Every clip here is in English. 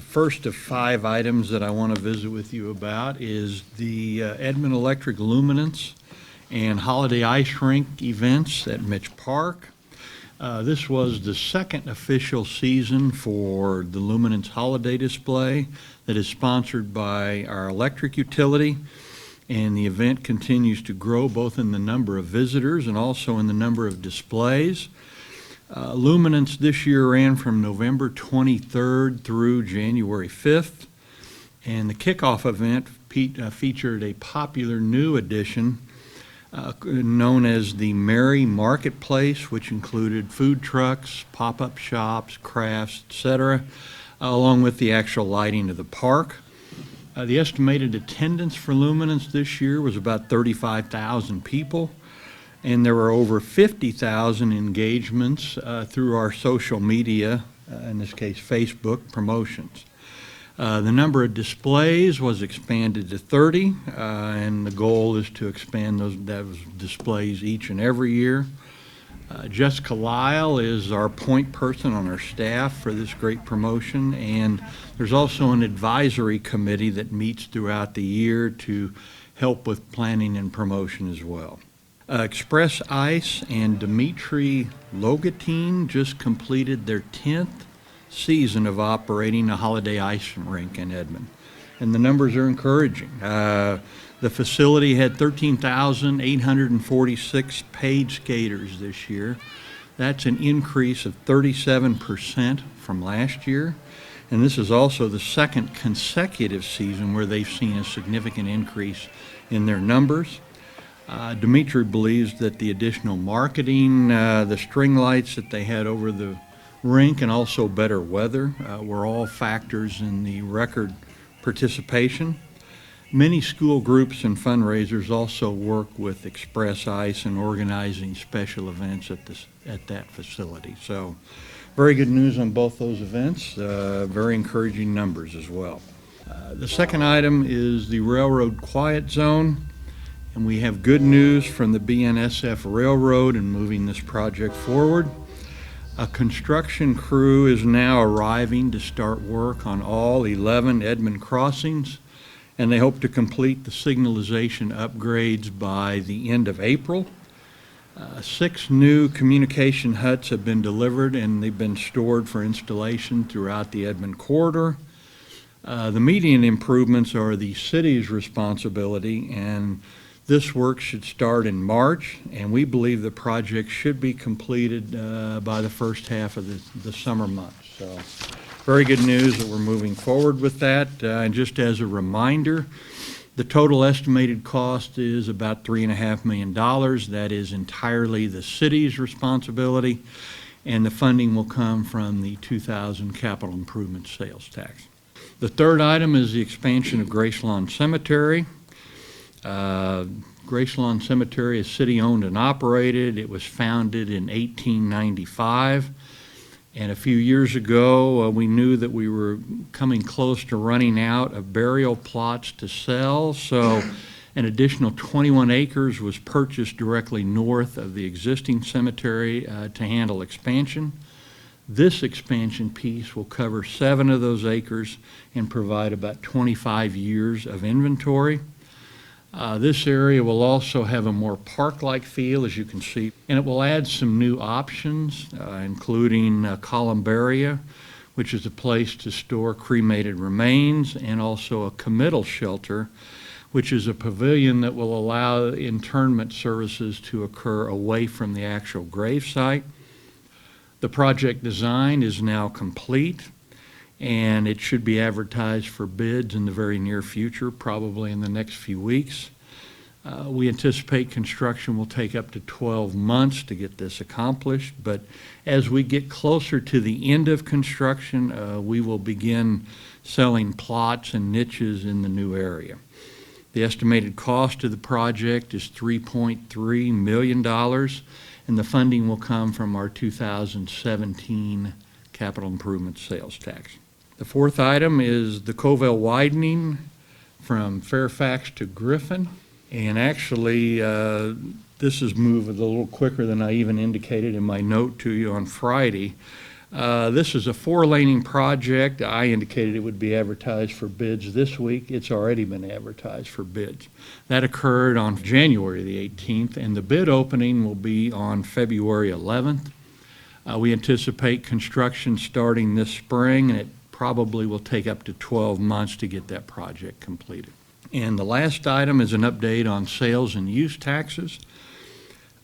first of 5 items that I want to visit with you about is the Edmond Electric Luminance and Holiday Ice Rink events at Mitch Park. This was the second official season for the Luminance holiday display that is sponsored by our electric utility, and the event continues to grow both in the number of visitors and also in the number of displays. Luminance this year ran from November 23rd through January 5th, and the kickoff event featured a popular new addition known as the Merry Marketplace, which included food trucks, pop-up shops, crafts, etc., along with the actual lighting of the park. The estimated attendance for Luminance this year was about 35,000 people, and there were over 50,000 engagements through our social media, in this case Facebook, promotions. The number of displays was expanded to 30, and the goal is to expand those displays each and every year. Jessica Lyle is our point person on our staff for this great promotion, and there's also an advisory committee that meets throughout the year to help with planning and promotion as well. Express Ice and Dimitri Logatine just completed their 10th season of operating a holiday ice rink in Edmond, and the numbers are encouraging. The facility had 13,846 paid skaters this year. That's an increase of 37% from last year, and this is also the second consecutive season where they've seen a significant increase in their numbers. Dimitri believes that the additional marketing, the string lights that they had over the rink, and also better weather were all factors in the record participation. Many school groups and fundraisers also work with Express Ice in organizing special events at that facility. So very good news on both those events, very encouraging numbers as well. The second item is the Railroad Quiet Zone. And we have good news from the BNSF Railroad in moving this project forward. A construction crew is now arriving to start work on all 11 Edmond crossings, and they hope to complete the signalization upgrades by the end of April. 6 new communication huts have been delivered, and they've been stored for installation throughout the Edmond corridor. The median improvements are the city's responsibility, and this work should start in March, and we believe the project should be completed by the first half of the summer months. So very good news that we're moving forward with that. And just as a reminder, the total estimated cost is about $3.5 million. That is entirely the city's responsibility, and the funding will come from the 2000 capital improvement sales tax. The third item is the expansion of Gracelawn Cemetery. Gracelawn Cemetery is city-owned and operated. It was founded in 1895, and a few years ago we knew that we were coming close to running out of burial plots to sell, so an additional 21 acres was purchased directly north of the existing cemetery to handle expansion. This expansion piece will cover 7 of those acres and provide about 25 years of inventory. This area will also have a more park-like feel, as you can see, and it will add some new options, including Columbaria, which is a place to store cremated remains, and also a committal shelter, which is a pavilion that will allow interment services to occur away from the actual grave site. The project design is now complete, and it should be advertised for bids in the very near future, probably in the next few weeks. We anticipate construction will take up to 12 months to get this accomplished, but as we get closer to the end of construction, we will begin selling plots and niches in the new area. The estimated cost of the project is $3.3 million, and the funding will come from our 2017 capital improvement sales tax. The fourth item is the Koval Widening from Fairfax to Griffin. And actually, this is moved a little quicker than I even indicated in my note to you on Friday. This is a 4-laning project. I indicated it would be advertised for bids this week. It's already been advertised for bids. That occurred on January the 18th, and the bid opening will be on February 11th. We anticipate construction starting this spring, and it probably will take up to 12 months to get that project completed. And the last item is an update on sales and use taxes.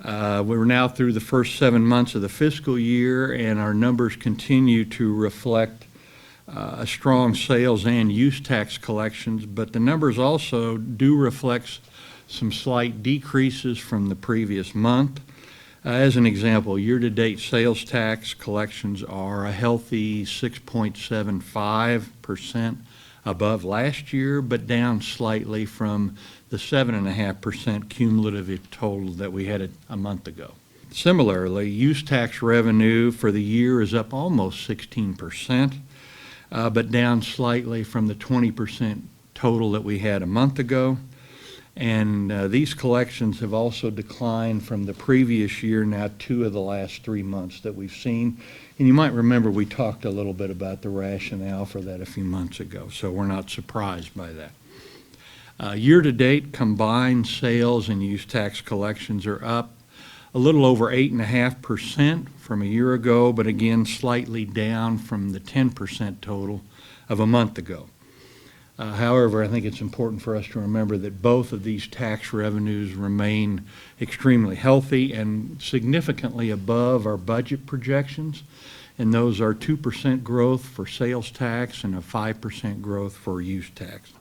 We're now through the first 7 months of the fiscal year, and our numbers continue to reflect a strong sales and use tax collections, but the numbers also do reflect some slight decreases from the previous month. As an example, year-to-date sales tax collections are a healthy 6.75% above last year, but down slightly from the 7.5% cumulative total that we had a month ago. Similarly, use tax revenue for the year is up almost 16%, but down slightly from the 20% total that we had a month ago. And these collections have also declined from the previous year, now 2 of the last 3 months that we've seen. And you might remember we talked a little bit about the rationale for that a few months ago, so we're not surprised by that. Year-to-date, combined sales and use tax collections are up a little over 8.5% from a year ago, but again, slightly down from the 10% total of a month ago. However, I think it's important for us to remember that both of these tax revenues remain extremely healthy and significantly above our budget projections, and those are 2% growth for sales tax and a 5% growth for use tax.